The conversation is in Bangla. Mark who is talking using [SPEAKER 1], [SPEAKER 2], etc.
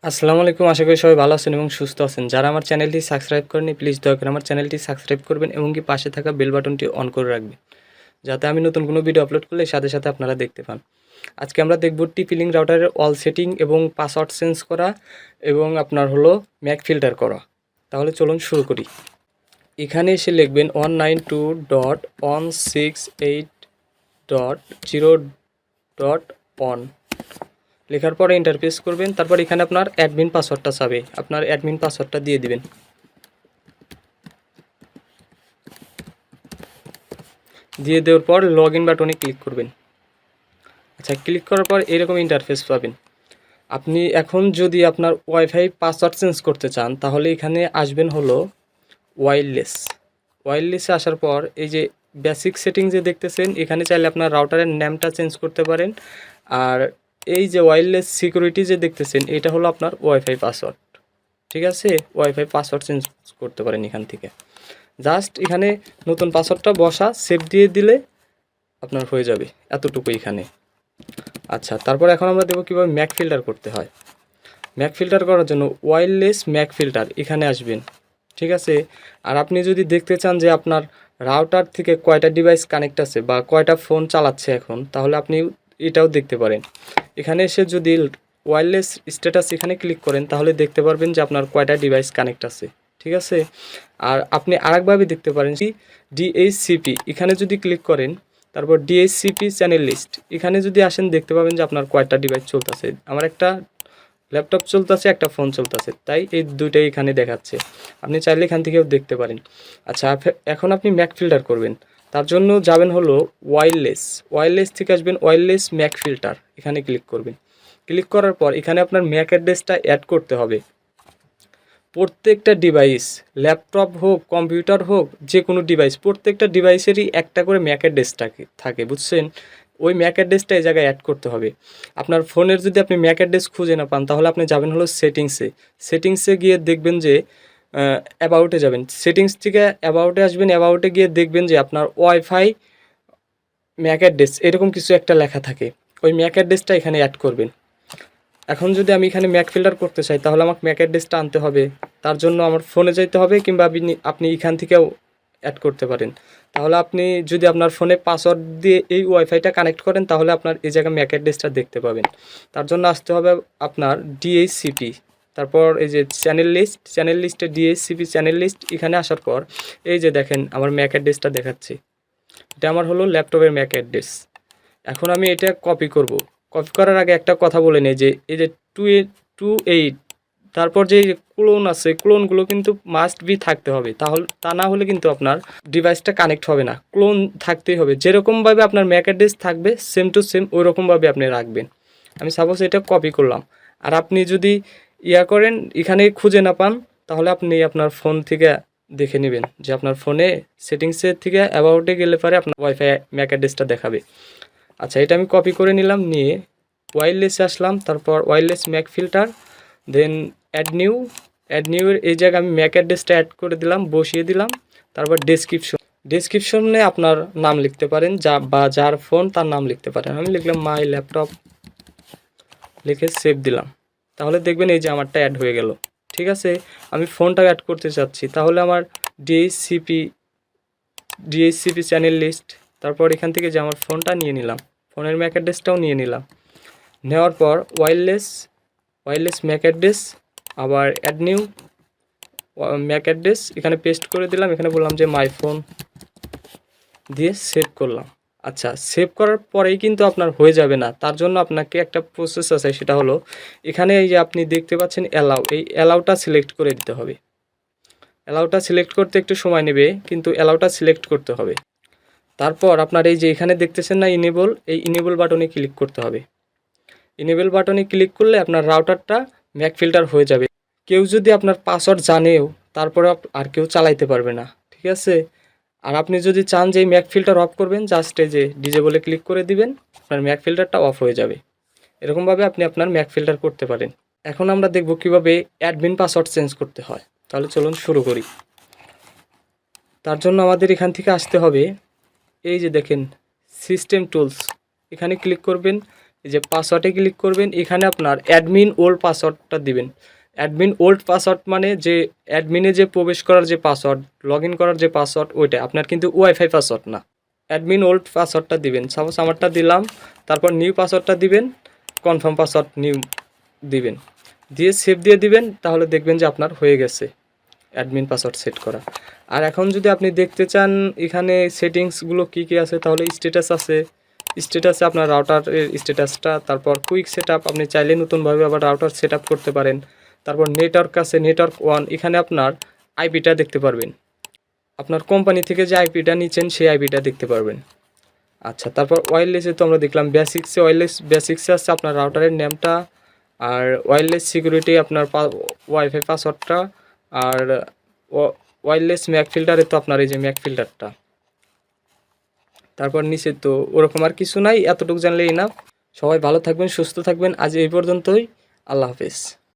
[SPEAKER 1] আসসালামু আলাইকুম। আশা করি সবাই ভালো আছেন এবং সুস্থ আছেন। যারা আমার চ্যানেলটি সাবস্ক্রাইব করেননি প্লিজ দয়া করে আমার চ্যানেলটি সাবস্ক্রাইব করবেন এবং কি পাশে থাকা বেল বাটনটি অন করে রাখবেন, যাতে আমি নতুন কোনো ভিডিও আপলোড করলে সাথে সাথে আপনারা দেখতে পান। আজকে আমরা দেখব TpLink রাউটারের অল সেটিং এবং পাসওয়ার্ড চেঞ্জ করা এবং আপনার হলো ম্যাক ফিল্টার করা। তাহলে চলুন শুরু করি। এখানে এসে লিখবেন 192.168.0.1 লেখার পরে এন্টার প্রেস করবেন। তারপর এখানে আপনার অ্যাডমিন পাসওয়ার্ডটা চাবে, আপনার অ্যাডমিন পাসওয়ার্ডটা দিয়ে দিবেন। দিয়ে দেওয়ার পর লগ ইন বাটনে ক্লিক করবেন। আচ্ছা, ক্লিক করার পর এরকম ইন্টারফেস পাবেন। আপনি এখন যদি আপনার ওয়াইফাই পাসওয়ার্ড চেঞ্জ করতে চান তাহলে এখানে আসবেন হলো ওয়্যারলেসে আসার পর এই যে বেসিক সেটিং যে দেখতেছেন, এখানে চাইলে আপনার রাউটারের নেমটা চেঞ্জ করতে পারেন। আর এই যে ওয়্যারলেস সিকিউরিটি যে দেখতেছেন, এটা হলো আপনার ওয়াইফাই পাসওয়ার্ড। ঠিক আছে, ওয়াইফাই পাসওয়ার্ড চেঞ্জ করতে পারেন এখান থেকে। জাস্ট এখানে নতুন পাসওয়ার্ডটা বসা সেভ দিয়ে দিলে আপনার হয়ে যাবে, এতটুকু এখানে। আচ্ছা, তারপর এখন আমরা দেখব কীভাবে ম্যাক ফিল্টার করতে হয়। ম্যাক ফিল্টার করার জন্য ওয়্যারলেস ম্যাক ফিল্টার এখানে আসবেন। ঠিক আছে, আর আপনি যদি দেখতে চান যে আপনার রাউটার থেকে কয়টা ডিভাইস কানেক্ট আছে বা কয়টা ফোন চালাচ্ছে এখন, তাহলে আপনি এটাও দেখতে পারেন। এখানে এসে যদি ওয়্যারলেস স্ট্যাটাস এখানে ক্লিক করেন তাহলে দেখতে পারবেন যে আপনার কয়টা ডিভাইস কানেক্ট আছে। ঠিক আছে, আর আপনি আরেকভাবে দেখতে পারেন ডিএইচসিপি এখানে যদি ক্লিক করেন, তারপর ডিএইচসিপি চ্যানেল লিস্ট এখানে যদি আসেন দেখতে পাবেন যে আপনার কয়টা ডিভাইস চলতেছে। আমার একটা ল্যাপটপ চলতেছে, একটা ফোন চলতেছে, তাই এই দুইটাই এখানে দেখাচ্ছে। আপনি চাইলে এখান থেকেও দেখতে পারেন। আচ্ছা, এখন আপনি ম্যাক ফিল্টার করবেন। তার জন্য যাবেন হলো ওয়্যারলেস থেকে আসবেন ওয়্যারলেস ম্যাক ফিল্টার, এখানে ক্লিক করবেন। ক্লিক করার পর এখানে আপনার ম্যাক অ্যাড্রেসটা অ্যাড করতে হবে। প্রত্যেকটা ডিভাইস, ল্যাপটপ হোক, কম্পিউটার হোক, যে কোনো ডিভাইস, প্রত্যেকটা ডিভাইসেরই একটা করে ম্যাক অ্যাড্রেস থাকে, বুঝছেন? ওই ম্যাক অ্যাড্রেসটা এই জায়গায় অ্যাড করতে হবে। আপনার ফোনের যদি আপনি ম্যাক অ্যাড্রেস খুঁজে না পান তাহলে আপনি যাবেন হলো সেটিংসে গিয়ে দেখবেন যে অ্যাবাউটে যাবেন। সেটিংস থেকে অ্যাবাউটে আসবেন। অ্যাবাউটে গিয়ে দেখবেন যে আপনার ওয়াইফাই ম্যাক অ্যাড্রেস এরকম কিছু একটা লেখা থাকে, ওই ম্যাক অ্যাড্রেসটা এখানে অ্যাড করবেন। এখন যদি আমি এখানে ম্যাক ফিল্টার করতে চাই তাহলে আমাকে ম্যাক অ্যাড্রেসটা আনতে হবে। তার জন্য আমার ফোনে যেতে হবে, কিংবা আপনি এখান থেকেও অ্যাড করতে পারেন। তাহলে আপনি যদি আপনার ফোনে পাসওয়ার্ড দিয়ে এই ওয়াইফাইটা কানেক্ট করেন তাহলে আপনার এই জায়গায় ম্যাক অ্যাড্রেসটা দেখতে পাবেন। তার জন্য আসতে হবে আপনার ডিএইচসিপি, তারপর এই যে চ্যানেল লিস্টে ডিএইচসিপি চ্যানেল লিস্ট, এখানে আসার পর এই যে দেখেন আমার ম্যাক অ্যাড্রেসটা দেখাচ্ছে। এটা আমার হলো ল্যাপটপের ম্যাক অ্যাড্রেস। এখন আমি এটা কপি করব। কপি করার আগে একটা কথা বলে নেই যে এই যে 28, তারপর যে ক্লোন আছে, ক্লোনগুলো কিন্তু মাস্ট বি থাকতে হবে। তা না হলে কিন্তু আপনার ডিভাইসটা কানেক্ট হবে না। ক্লোন থাকতেই হবে, যেরকমভাবে আপনার ম্যাক অ্যাড্রেস থাকবে সেম টু সেম ওই রকমভাবে আপনি রাখবেন। আমি সাপোজ এটা কপি করলাম। আর আপনি যদি করেন এখানে খুঁজে না পান তাহলে আপনি আপনার ফোন থেকে দেখে নেবেন যে আপনার ফোনে সেটিংসের থেকে অ্যাবাউটে গেলে পরে আপনার ওয়াইফাই ম্যাক অ্যাড্রেসটা দেখাবে। আচ্ছা, এটা আমি কপি করে নিলাম, নিয়ে ওয়্যারলেসে আসলাম। তারপর ওয়্যারলেস ম্যাক ফিল্টার, দেন অ্যাড নিউ এর এই জায়গায় আমি ম্যাক অ্যাড্রেসটা অ্যাড করে দিলাম, বসিয়ে দিলাম। তারপর ডেসক্রিপশনে আপনার নাম লিখতে পারেন, যার ফোন তার নাম লিখতে পারেন। আমি লিখলাম মাই ল্যাপটপ, লিখে সেভ দিলাম। তাহলে দেখবেন এই যে আমারটা অ্যাড হয়ে গেল। ঠিক আছে, আমি ফোনটা অ্যাড করতে চাচ্ছি, তাহলে আমার ডিএইচসিপি চ্যানেল লিস্ট, তারপর এখান থেকে যে আমার ফোনটা নিয়ে নিলাম, ফোনের ম্যাক অ্যাড্রেসটাও নিয়ে নিলাম। নেওয়ার পর ওয়্যারলেস ম্যাক অ্যাড্রেস, আবার অ্যাড নিউ ম্যাক অ্যাড্রেস এখানে পেস্ট করে দিলাম। এখানে বললাম যে মাই ফোন, দিয়ে সেভ করলাম। আচ্ছা, সেভ করার পরেই কিন্তু আপনার হয়ে যাবে না, তার জন্য আপনাকে একটা প্রসেস আছে। সেটা হলো এখানে এই যে আপনি দেখতে পাচ্ছেন এই অ্যালাউটা সিলেক্ট করে দিতে হবে। অ্যালাউটা সিলেক্ট করতে একটু সময় নেবে, কিন্তু অ্যালাউটা সিলেক্ট করতে হবে। তারপর আপনার এই যে এখানে দেখতেছেন না ইনেবল বাটনে ক্লিক করতে হবে। ইনেবল বাটনে ক্লিক করলে আপনার রাউটারটা ম্যাক ফিল্টার হয়ে যাবে। কেউ যদি আপনার পাসওয়ার্ড জানেও তারপরে আর কেউ চালাইতে পারবে না। ঠিক আছে, আর আপনি যদি চান যে ম্যাক ফিল্টার অফ করবেন, জাস্ট এই যে ডিজেবলে ক্লিক করে দিবেন, আপনার ম্যাক ফিল্টারটা অফ হয়ে যাবে। এরকমভাবে আপনি আপনার ম্যাক ফিল্টার করতে পারেন। এখন আমরা দেখব কিভাবে অ্যাডমিন পাসওয়ার্ড চেঞ্জ করতে হয়। তাহলে চলুন শুরু করি। তার জন্য আমাদের এখান থেকে আসতে হবে, এই যে দেখেন সিস্টেম টুলস, এখানে ক্লিক করবেন। এই যে পাসওয়ার্ডে ক্লিক করবেন, এখানে আপনার অ্যাডমিন ওল্ড পাসওয়ার্ডটা দিবেন। অ্যাডমিন ওল্ড পাসওয়ার্ড মানে যে অ্যাডমিনে যে প্রবেশ করার যে পাসওয়ার্ড, লগ ইন করার যে পাসওয়ার্ড, ওইটা আপনার কিন্তু ওয়াইফাই পাসওয়ার্ড না। অ্যাডমিন ওল্ড পাসওয়ার্ডটা দিবেন, সাপোজ আমারটা দিলাম, তারপর নিউ পাসওয়ার্ডটা দিবেন, কনফার্ম পাসওয়ার্ড নিউ দিবেন, দিয়ে সেভ দিয়ে দিবেন, তাহলে দেখবেন যে আপনার হয়ে গেছে অ্যাডমিন পাসওয়ার্ড সেট করা। আর এখন যদি আপনি দেখতে চান এখানে সেটিংসগুলো কী কী আছে, তাহলে স্ট্যাটাস আছে, স্ট্যাটাসে আপনার রাউটারের স্ট্যাটাসটা, তারপর কুইক সেট আপ, আপনি চাইলে নতুনভাবে আবার রাউটার সেট আপ করতে পারেন। তারপর নেটওয়ার্ক আছে, নেটওয়ার্ক ওয়ান, এখানে আপনার আইপিটা দেখতে পারবেন, আপনার কোম্পানি থেকে যে আইপিটা নিচ্ছেন সেই আইপিটা দেখতে পারবেন। আচ্ছা, তারপর ওয়্যারলেসে তো আমরা দেখলাম, বেসিক্সে বেসিক্সে আছে আপনার রাউটারের নেমটা, আর ওয়্যারলেস সিকিউরিটি আপনার ওয়াইফাই পাসওয়ার্ডটা, আর ওয়্যারলেস ম্যাক ফিল্টারে তো আপনার এই যে ম্যাক ফিল্টারটা। তারপর নিচে তো ওরকম আর কিছু নাই, এতটুকু জানলেই না। সবাই ভালো থাকবেন, সুস্থ থাকবেন, আজ এই পর্যন্তই। আল্লাহ হাফেজ।